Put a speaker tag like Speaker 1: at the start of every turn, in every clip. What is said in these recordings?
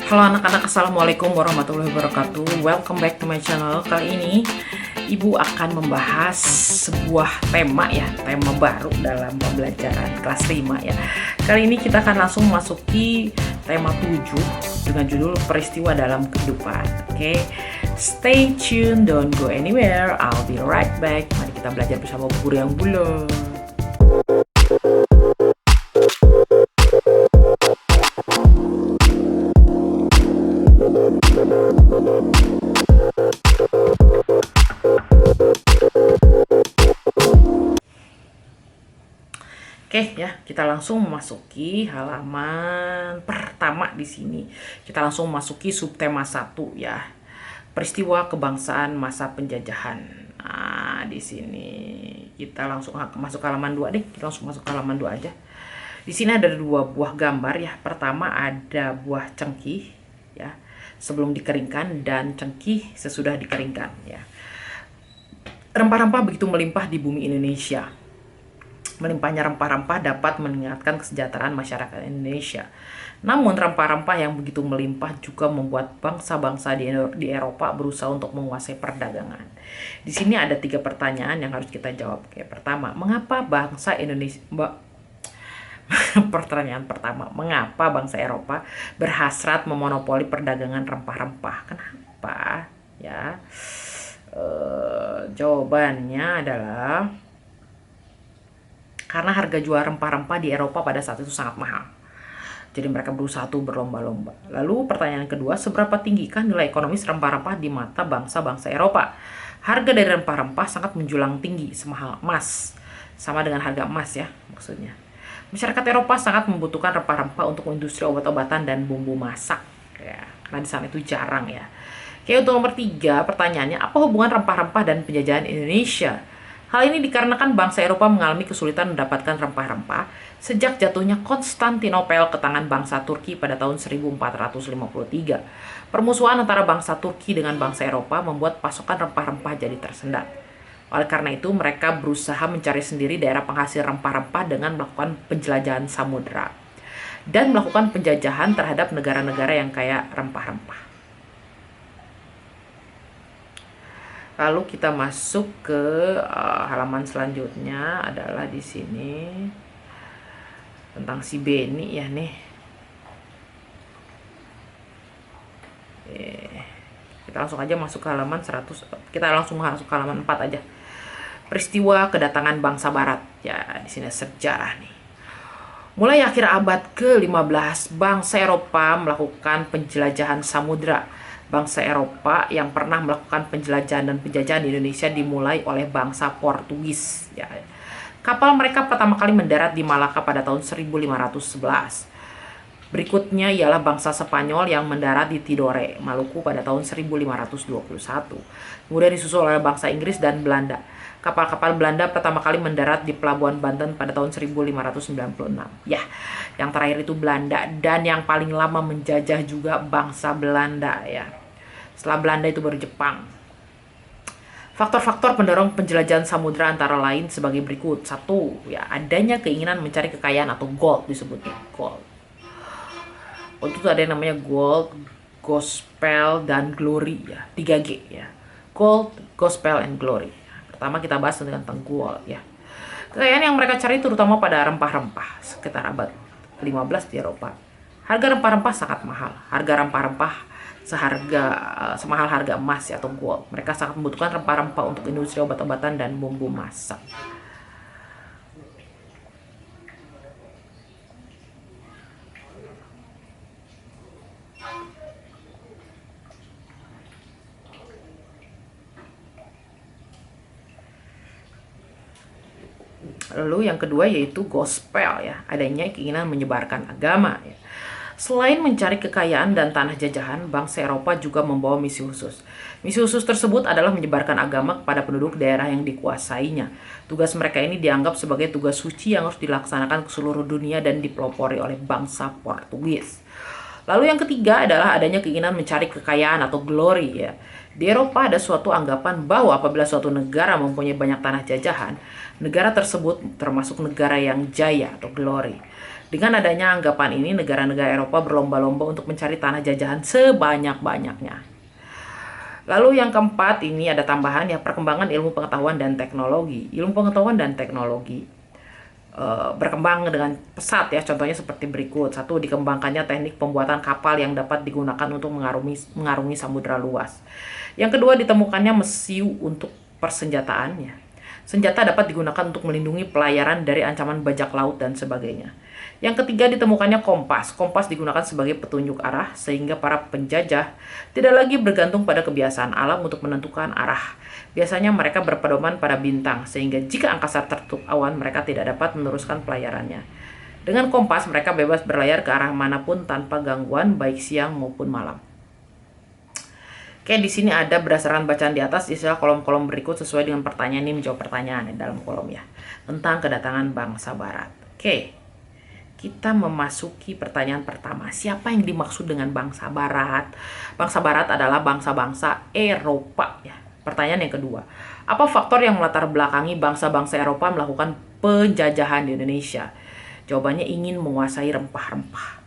Speaker 1: Halo anak-anak, assalamualaikum warahmatullahi wabarakatuh. Welcome back to my channel. Kali ini Ibu akan membahas sebuah tema ya, tema baru dalam pembelajaran kelas 5 ya. Kali ini kita akan langsung masuki tema 7 dengan judul peristiwa dalam kehidupan. Oke, stay tuned, don't go anywhere. I'll be right back. Mari kita belajar bersama Bu Guru yang bulat. Oke ya, kita langsung memasuki halaman pertama di sini. Kita langsung memasuki subtema 1 ya. Peristiwa kebangsaan masa penjajahan. Nah, di sini kita langsung masuk ke halaman 2 deh. Kita langsung masuk ke halaman 2 aja. Di sini ada 2 buah gambar ya. Pertama ada buah cengkih ya, sebelum dikeringkan, dan cengkih sesudah dikeringkan ya. Rempah-rempah begitu melimpah di bumi Indonesia. Melimpahnya rempah-rempah dapat meningkatkan kesejahteraan masyarakat Indonesia. Namun rempah-rempah yang begitu melimpah juga membuat bangsa-bangsa di Eropa berusaha untuk menguasai perdagangan. Di sini ada 3 pertanyaan yang harus kita jawab. Oke, pertama, mengapa bangsa Indonesia pertanyaan pertama, mengapa bangsa Eropa berhasrat memonopoli perdagangan rempah-rempah? Kenapa? Ya, jawabannya adalah karena harga jual rempah-rempah di Eropa pada saat itu sangat mahal. Jadi mereka berusaha tuh berlomba-lomba. Lalu pertanyaan kedua, seberapa tinggi kan nilai ekonomis rempah-rempah di mata bangsa-bangsa Eropa? Harga dari rempah-rempah sangat menjulang tinggi, semahal emas. Sama dengan harga emas ya maksudnya. Masyarakat Eropa sangat membutuhkan rempah-rempah untuk industri obat-obatan dan bumbu masak. Ya, karena di sana itu jarang ya. Oke, untuk nomor 3, pertanyaannya, apa hubungan rempah-rempah dan penjajahan Indonesia? Hal ini dikarenakan bangsa Eropa mengalami kesulitan mendapatkan rempah-rempah sejak jatuhnya Konstantinopel ke tangan bangsa Turki pada tahun 1453. Permusuhan antara bangsa Turki dengan bangsa Eropa membuat pasokan rempah-rempah jadi tersendat. Oleh karena itu, mereka berusaha mencari sendiri daerah penghasil rempah-rempah dengan melakukan penjelajahan samudera dan melakukan penjajahan terhadap negara-negara yang kaya rempah-rempah. Lalu kita masuk ke halaman selanjutnya, adalah di sini tentang si Beni ya nih. Kita langsung aja masuk ke halaman 100. Kita langsung masuk ke halaman 4 aja. Peristiwa kedatangan bangsa barat. Ya, di sini sejarah nih. Mulai akhir abad ke-15, bangsa Eropa melakukan penjelajahan samudera. Bangsa Eropa yang pernah melakukan penjelajahan dan penjajahan di Indonesia dimulai oleh bangsa Portugis. Ya. Kapal mereka pertama kali mendarat di Malaka pada tahun 1511. Berikutnya ialah bangsa Spanyol yang mendarat di Tidore, Maluku pada tahun 1521. Kemudian disusul oleh bangsa Inggris dan Belanda. Kapal-kapal Belanda pertama kali mendarat di Pelabuhan Banten pada tahun 1596. Ya, yang terakhir itu Belanda, dan yang paling lama menjajah juga bangsa Belanda ya. Setelah Belanda itu baru Jepang. Faktor-faktor pendorong penjelajahan samudera antara lain sebagai berikut. 1, ya, adanya keinginan mencari kekayaan atau gold, disebutnya gold. Waktu itu ada yang namanya gold, gospel, dan glory ya. 3G ya. Gold, gospel, and glory. Pertama kita bahas tentang gold ya. Kekayaan yang mereka cari terutama pada rempah-rempah sekitar abad 15 di Eropa. Harga rempah-rempah sangat mahal. Harga rempah-rempah semahal harga emas ya, atau gold. Mereka sangat membutuhkan rempah-rempah untuk industri obat-obatan dan bumbu masak. Lalu yang kedua yaitu gospel ya, adanya keinginan menyebarkan agama ya. Selain mencari kekayaan dan tanah jajahan, bangsa Eropa juga membawa misi khusus. Misi khusus tersebut adalah menyebarkan agama kepada penduduk daerah yang dikuasainya. Tugas mereka ini dianggap sebagai tugas suci yang harus dilaksanakan ke seluruh dunia dan dipelopori oleh bangsa Portugis. Lalu yang ketiga adalah adanya keinginan mencari kekayaan atau glory ya. Di Eropa ada suatu anggapan bahwa apabila suatu negara mempunyai banyak tanah jajahan, negara tersebut termasuk negara yang jaya atau glory. Dengan adanya anggapan ini, negara-negara Eropa berlomba-lomba untuk mencari tanah jajahan sebanyak-banyaknya. Lalu yang keempat, ini ada tambahan ya, perkembangan ilmu pengetahuan dan teknologi. Ilmu pengetahuan dan teknologi berkembang dengan pesat ya, contohnya seperti berikut. Satu, dikembangkannya teknik pembuatan kapal yang dapat digunakan untuk mengarungi samudera luas. Yang kedua, ditemukannya mesiu untuk persenjataannya. Senjata dapat digunakan untuk melindungi pelayaran dari ancaman bajak laut dan sebagainya. Yang ketiga, ditemukannya kompas. Kompas digunakan sebagai petunjuk arah sehingga para penjajah tidak lagi bergantung pada kebiasaan alam untuk menentukan arah. Biasanya mereka berpedoman pada bintang, sehingga jika angkasa tertutup awan, mereka tidak dapat meneruskan pelayarannya. Dengan kompas, mereka bebas berlayar ke arah manapun tanpa gangguan, baik siang maupun malam. Oke, di sini ada berdasarkan bacaan di atas, istilah kolom-kolom berikut sesuai dengan pertanyaan ini menjawab pertanyaan dalam kolom ya, tentang kedatangan bangsa Barat. Oke, kita memasuki pertanyaan pertama. Siapa yang dimaksud dengan bangsa Barat? Bangsa Barat adalah bangsa-bangsa Eropa ya. Pertanyaan yang kedua, apa faktor yang melatar belakangi bangsa-bangsa Eropa melakukan penjajahan di Indonesia? Jawabannya ingin menguasai rempah-rempah.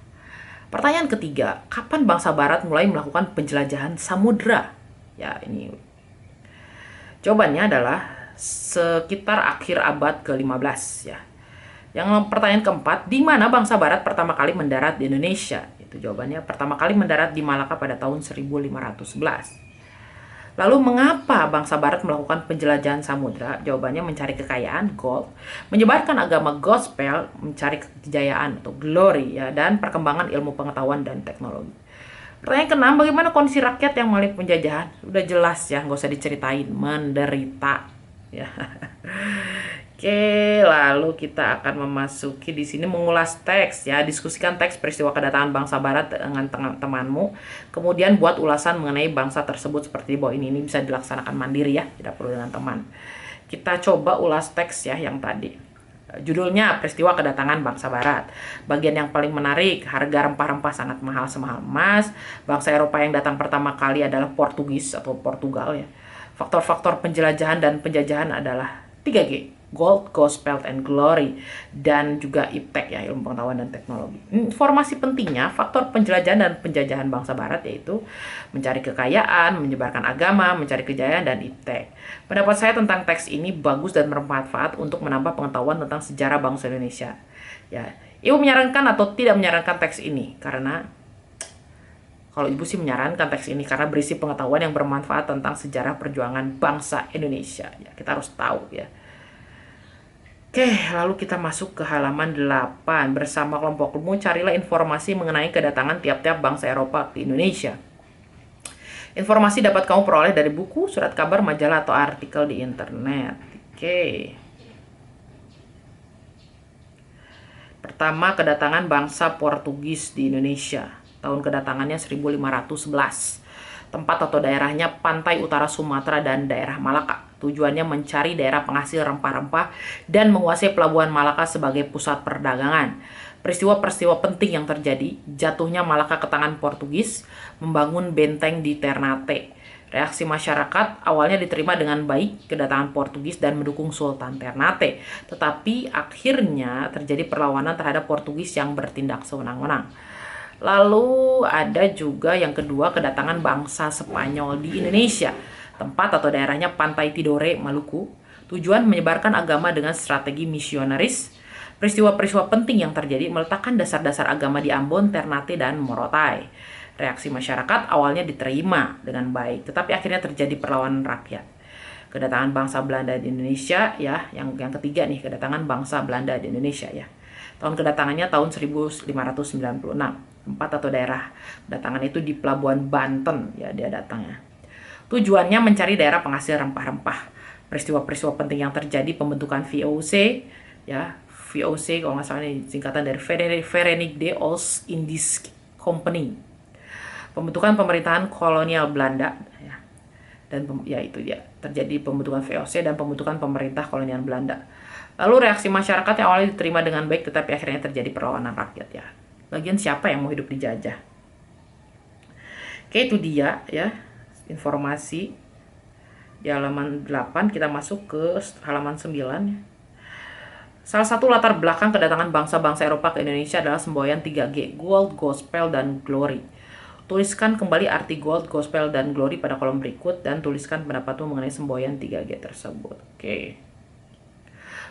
Speaker 1: Pertanyaan ketiga, kapan bangsa Barat mulai melakukan penjelajahan samudra? Ya, ini jawabannya adalah sekitar akhir abad ke-15 ya. Yang pertanyaan keempat, di mana bangsa Barat pertama kali mendarat di Indonesia? Itu jawabannya pertama kali mendarat di Malaka pada tahun 1511. Lalu mengapa bangsa Barat melakukan penjelajahan samudra? Jawabannya mencari kekayaan, gold, menyebarkan agama gospel, mencari kejayaan atau glory ya, dan perkembangan ilmu pengetahuan dan teknologi. Pertanyaan keenam, bagaimana kondisi rakyat yang melalui penjajahan? Udah jelas ya, nggak usah diceritain, menderita ya. Oke, lalu kita akan memasuki di sini mengulas teks ya, diskusikan teks peristiwa kedatangan bangsa Barat dengan teman-temanmu. Kemudian buat ulasan mengenai bangsa tersebut seperti di bawah ini. Ini bisa dilaksanakan mandiri ya, tidak perlu dengan teman. Kita coba ulas teks ya yang tadi. Judulnya peristiwa kedatangan bangsa Barat. Bagian yang paling menarik, harga rempah-rempah sangat mahal semahal emas. Bangsa Eropa yang datang pertama kali adalah Portugis atau Portugal ya. Faktor-faktor penjelajahan dan penjajahan adalah 3G. Gold, Gospel, and Glory, dan juga IPTEK ya, ilmu pengetahuan dan teknologi. Informasi pentingnya, faktor penjelajahan dan penjajahan bangsa Barat yaitu mencari kekayaan, menyebarkan agama, mencari kejayaan, dan IPTEK. Pendapat saya tentang teks ini bagus dan bermanfaat untuk menambah pengetahuan tentang sejarah bangsa Indonesia. Ya, Ibu menyarankan atau tidak menyarankan teks ini karena kalau Ibu sih menyarankan teks ini karena berisi pengetahuan yang bermanfaat tentang sejarah perjuangan bangsa Indonesia. Ya, kita harus tahu ya. Oke, lalu kita masuk ke halaman 8. Bersama kelompokmu, carilah informasi mengenai kedatangan tiap-tiap bangsa Eropa ke Indonesia. Informasi dapat kamu peroleh dari buku, surat kabar, majalah, atau artikel di internet. Oke. Pertama, kedatangan bangsa Portugis di Indonesia. Tahun kedatangannya 1511. Tempat atau daerahnya pantai utara Sumatera dan daerah Malaka. Tujuannya mencari daerah penghasil rempah-rempah dan menguasai pelabuhan Malaka sebagai pusat perdagangan. Peristiwa-peristiwa penting yang terjadi, jatuhnya Malaka ke tangan Portugis, membangun benteng di Ternate. Reaksi masyarakat awalnya diterima dengan baik kedatangan Portugis dan mendukung Sultan Ternate. Tetapi akhirnya terjadi perlawanan terhadap Portugis yang bertindak sewenang-wenang. Lalu ada juga yang kedua, kedatangan bangsa Spanyol di Indonesia. Tempat atau daerahnya Pantai Tidore, Maluku. Tujuan menyebarkan agama dengan strategi misionaris. Peristiwa-peristiwa penting yang terjadi meletakkan dasar-dasar agama di Ambon, Ternate, dan Morotai. Reaksi masyarakat awalnya diterima dengan baik, tetapi akhirnya terjadi perlawanan rakyat. Kedatangan bangsa Belanda di Indonesia ya, yang ketiga nih, kedatangan bangsa Belanda di Indonesia ya. Tahun kedatangannya tahun 1596. Tempat atau daerah kedatangan itu di Pelabuhan Banten ya, dia datangnya. Tujuannya mencari daerah penghasil rempah-rempah. Peristiwa-peristiwa penting yang terjadi, pembentukan VOC ya. VOC kalau nggak salah ini singkatan dari Verenigde Oost Indies Company. Pembentukan pemerintahan kolonial Belanda ya. Dan ya itu dia, terjadi pembentukan VOC dan pembentukan pemerintah kolonial Belanda. Lalu reaksi masyarakat yang awalnya diterima dengan baik tetapi akhirnya terjadi perlawanan rakyat ya. Lagian siapa yang mau hidup dijajah? Oke, itu dia ya informasi di halaman 8. Kita masuk ke halaman 9. Salah satu latar belakang kedatangan bangsa-bangsa Eropa ke Indonesia adalah semboyan 3G, Gold, Gospel, dan Glory. Tuliskan kembali arti Gold, Gospel, dan Glory pada kolom berikut dan tuliskan pendapatmu mengenai semboyan 3G tersebut. Oke.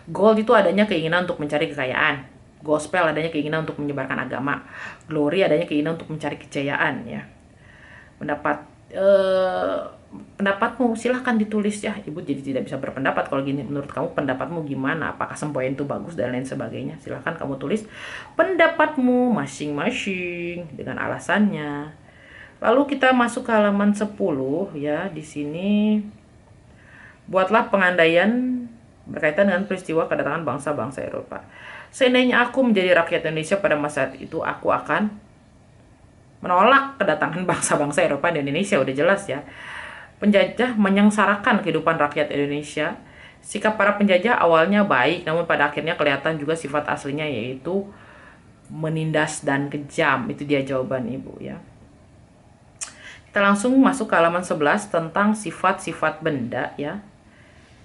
Speaker 1: Gold itu adanya keinginan untuk mencari kekayaan. Gospel adanya keinginan untuk menyebarkan agama. Glory adanya keinginan untuk mencari kejayaan, ya. Pendapatmu silahkan ditulis ya. Ibu jadi tidak bisa berpendapat kalau gini. Menurut kamu pendapatmu gimana? Apakah semboyan itu bagus dan lain sebagainya? Silahkan kamu tulis pendapatmu masing-masing dengan alasannya. Lalu kita masuk ke halaman 10 ya. Di sini buatlah pengandaian berkaitan dengan peristiwa kedatangan bangsa-bangsa Eropa. Seandainya aku menjadi rakyat Indonesia pada masa itu, aku akan menolak kedatangan bangsa-bangsa Eropa di Indonesia. Udah jelas ya. Penjajah menyengsarakan kehidupan rakyat Indonesia. Sikap para penjajah awalnya baik, namun pada akhirnya kelihatan juga sifat aslinya, yaitu menindas dan kejam. Itu dia jawaban Ibu ya. Kita langsung masuk ke halaman 11 tentang sifat-sifat benda ya.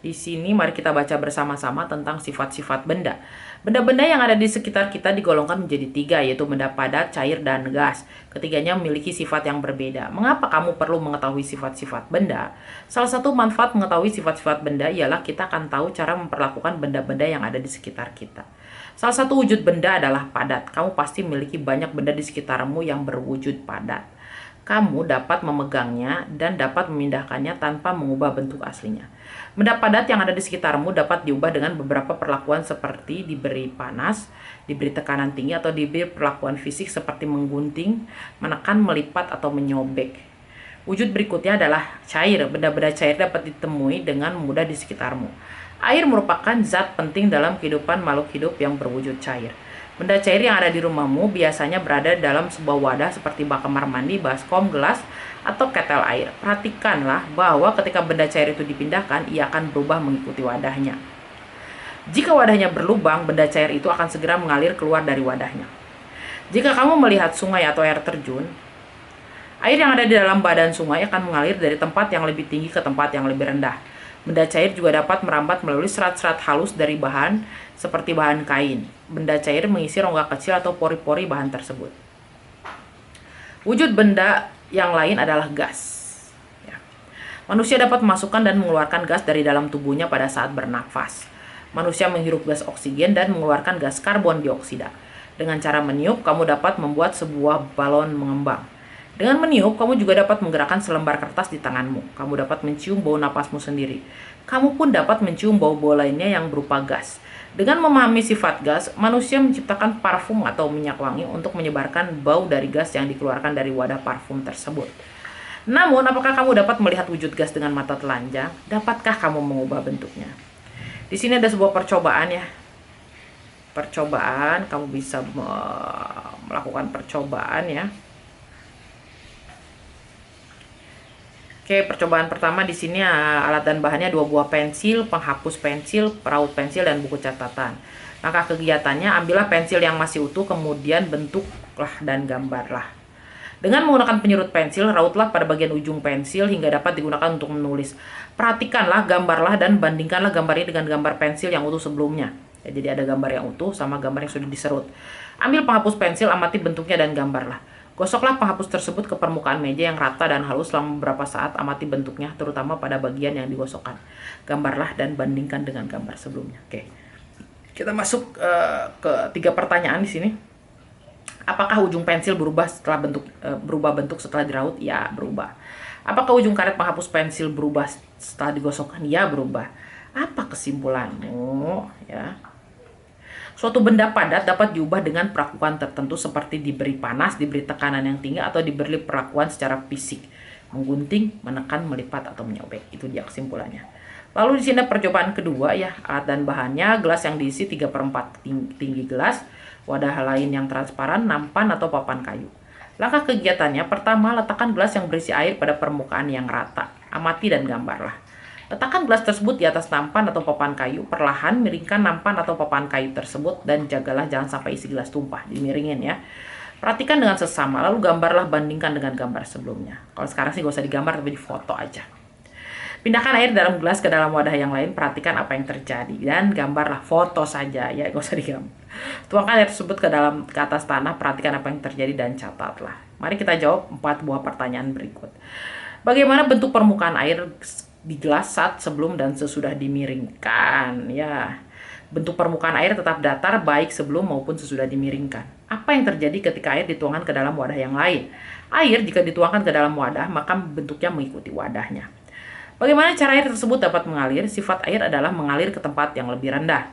Speaker 1: Di sini mari kita baca bersama-sama tentang sifat-sifat benda. Benda-benda yang ada di sekitar kita digolongkan menjadi 3, yaitu benda padat, cair, dan gas. Ketiganya memiliki sifat yang berbeda. Mengapa kamu perlu mengetahui sifat-sifat benda? Salah satu manfaat mengetahui sifat-sifat benda ialah kita akan tahu cara memperlakukan benda-benda yang ada di sekitar kita. Salah satu wujud benda adalah padat. Kamu pasti memiliki banyak benda di sekitarmu yang berwujud padat. Kamu dapat memegangnya dan dapat memindahkannya tanpa mengubah bentuk aslinya. Benda padat yang ada di sekitarmu dapat diubah dengan beberapa perlakuan seperti diberi panas, diberi tekanan tinggi, atau diberi perlakuan fisik seperti menggunting, menekan, melipat, atau menyobek. Wujud berikutnya adalah cair. Benda-benda cair dapat ditemui dengan mudah di sekitarmu. Air merupakan zat penting dalam kehidupan makhluk hidup yang berwujud cair. Benda cair yang ada di rumahmu biasanya berada dalam sebuah wadah seperti bak kamar mandi, baskom, gelas, atau ketel air. Perhatikanlah bahwa ketika benda cair itu dipindahkan, ia akan berubah mengikuti wadahnya. Jika wadahnya berlubang, benda cair itu akan segera mengalir keluar dari wadahnya. Jika kamu melihat sungai atau air terjun, air yang ada di dalam badan sungai akan mengalir dari tempat yang lebih tinggi ke tempat yang lebih rendah. Benda cair juga dapat merambat melalui serat-serat halus dari bahan seperti bahan kain. Benda cair mengisi rongga kecil atau pori-pori bahan tersebut. Wujud benda yang lain adalah gas. Ya. Manusia dapat memasukkan dan mengeluarkan gas dari dalam tubuhnya pada saat bernafas. Manusia menghirup gas oksigen dan mengeluarkan gas karbon dioksida. Dengan cara meniup, kamu dapat membuat sebuah balon mengembang. Dengan meniup, kamu juga dapat menggerakkan selembar kertas di tanganmu. Kamu dapat mencium bau napasmu sendiri. Kamu pun dapat mencium bau-bau lainnya yang berupa gas. Dengan memahami sifat gas, manusia menciptakan parfum atau minyak wangi untuk menyebarkan bau dari gas yang dikeluarkan dari wadah parfum tersebut. Namun, apakah kamu dapat melihat wujud gas dengan mata telanjang? Dapatkah kamu mengubah bentuknya? Di sini ada sebuah percobaan ya. Percobaan, kamu bisa melakukan percobaan ya. Oke, percobaan pertama di sini alat dan bahannya 2 buah pensil, penghapus pensil, peraut pensil, dan buku catatan. Maka kegiatannya, ambillah pensil yang masih utuh, kemudian bentuklah dan gambarlah. Dengan menggunakan penyerut pensil, rautlah pada bagian ujung pensil hingga dapat digunakan untuk menulis. Perhatikanlah, gambarlah, dan bandingkanlah gambar ini dengan gambar pensil yang utuh sebelumnya. Ya, jadi ada gambar yang utuh sama gambar yang sudah diserut. Ambil penghapus pensil, amati bentuknya dan gambarlah. Gosoklah penghapus tersebut ke permukaan meja yang rata dan halus selama beberapa saat. Amati bentuknya, terutama pada bagian yang digosokkan. Gambarlah dan bandingkan dengan gambar sebelumnya. Oke, kita masuk ke 3 pertanyaan di sini. Apakah ujung pensil berubah bentuk setelah diraut? Ya, berubah. Apakah ujung karet penghapus pensil berubah setelah digosokkan? Ya, berubah. Apa kesimpulanmu? Ya. Suatu benda padat dapat diubah dengan perlakuan tertentu seperti diberi panas, diberi tekanan yang tinggi, atau diberi perlakuan secara fisik, menggunting, menekan, melipat, atau menyobek. Itu dia kesimpulannya. Lalu di sini percobaan kedua ya, alat dan bahannya, gelas yang diisi 3/4 tinggi gelas, wadah lain yang transparan, nampan atau papan kayu. Langkah kegiatannya, pertama, letakkan gelas yang berisi air pada permukaan yang rata. Amati dan gambarlah. Letakkan gelas tersebut di atas nampan atau papan kayu. Perlahan miringkan nampan atau papan kayu tersebut dan jagalah jangan sampai isi gelas tumpah. Dimiringin ya. Perhatikan dengan sesama, lalu gambarlah bandingkan dengan gambar sebelumnya. Kalau sekarang sih gak usah digambar tapi difoto aja. Pindahkan air dalam gelas ke dalam wadah yang lain, perhatikan apa yang terjadi, dan gambarlah, foto saja ya, gak usah digambar. Tuangkan air tersebut ke atas tanah, perhatikan apa yang terjadi dan catatlah. Mari kita jawab 4 buah pertanyaan berikut. Bagaimana bentuk permukaan air di gelas saat sebelum dan sesudah dimiringkan? Ya, bentuk permukaan air tetap datar baik sebelum maupun sesudah dimiringkan. Apa yang terjadi ketika air dituangkan ke dalam wadah yang lain? Air jika dituangkan ke dalam wadah, maka bentuknya mengikuti wadahnya. Bagaimana cara air tersebut dapat mengalir? Sifat air adalah mengalir ke tempat yang lebih rendah.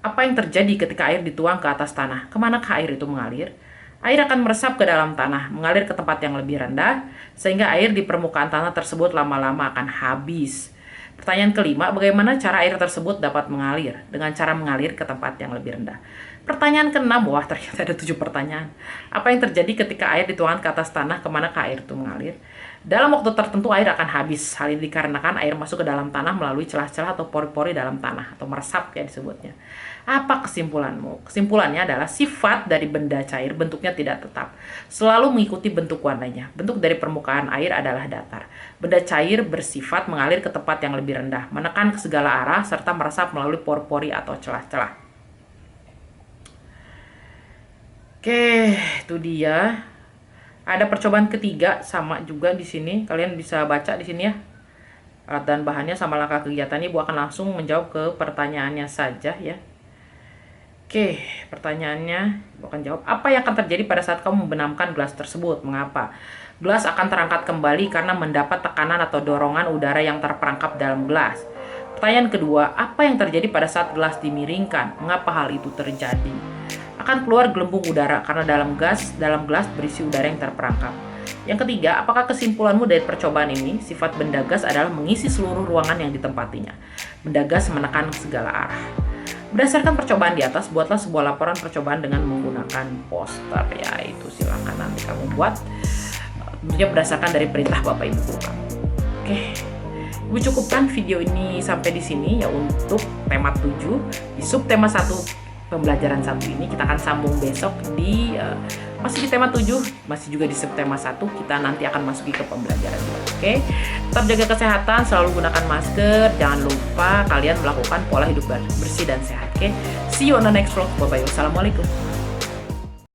Speaker 1: Apa yang terjadi ketika air dituang ke atas tanah? Kemanakah air itu mengalir? Air akan meresap ke dalam tanah, mengalir ke tempat yang lebih rendah, sehingga air di permukaan tanah tersebut lama-lama akan habis. Pertanyaan kelima, bagaimana cara air tersebut dapat mengalir? Dengan cara mengalir ke tempat yang lebih rendah. Pertanyaan keenam, wah ternyata ada 7 pertanyaan. Apa yang terjadi ketika air dituangkan ke atas tanah, kemanakah air itu mengalir? Dalam waktu tertentu air akan habis. Hal ini dikarenakan air masuk ke dalam tanah melalui celah-celah atau pori-pori dalam tanah, atau meresap ya disebutnya. Apa kesimpulanmu? Kesimpulannya adalah sifat dari benda cair bentuknya tidak tetap, selalu mengikuti bentuk warnanya. Bentuk dari permukaan air adalah datar. Benda cair bersifat mengalir ke tempat yang lebih rendah, menekan ke segala arah, serta meresap melalui pori-pori atau celah-celah. Oke, itu dia. Ada percobaan ketiga sama juga di sini. Kalian bisa baca di sini ya. Alat dan bahannya sama langkah kegiatannya. Ibu akan langsung menjawab ke pertanyaannya saja ya. Oke, pertanyaannya Ibu akan jawab. Apa yang akan terjadi pada saat kamu membenamkan gelas tersebut? Mengapa? Gelas akan terangkat kembali karena mendapat tekanan atau dorongan udara yang terperangkap dalam gelas. Pertanyaan kedua, apa yang terjadi pada saat gelas dimiringkan? Mengapa hal itu terjadi? Akan keluar gelembung udara karena dalam gelas berisi udara yang terperangkap. Yang ketiga, apakah kesimpulanmu dari percobaan ini? Sifat benda gas adalah mengisi seluruh ruangan yang ditempatinya. Benda gas menekan segala arah. Berdasarkan percobaan di atas, buatlah sebuah laporan percobaan dengan menggunakan poster. Ya, itu silakan nanti kamu buat. Tentunya berdasarkan dari perintah Bapak Ibu guru kamu. Oke. Ibu cukupkan video ini sampai di sini ya untuk tema 7. Di subtema 1 pembelajaran 1 ini kita akan sambung besok di masih di tema 7, masih juga di subtema 1, kita nanti akan masuki ke pembelajaran 2. Oke. Tetap jaga kesehatan, selalu gunakan masker, jangan lupa kalian melakukan pola hidup bersih dan sehat. Oke. See you on the next vlog. Bye bye. Wassalamualaikum.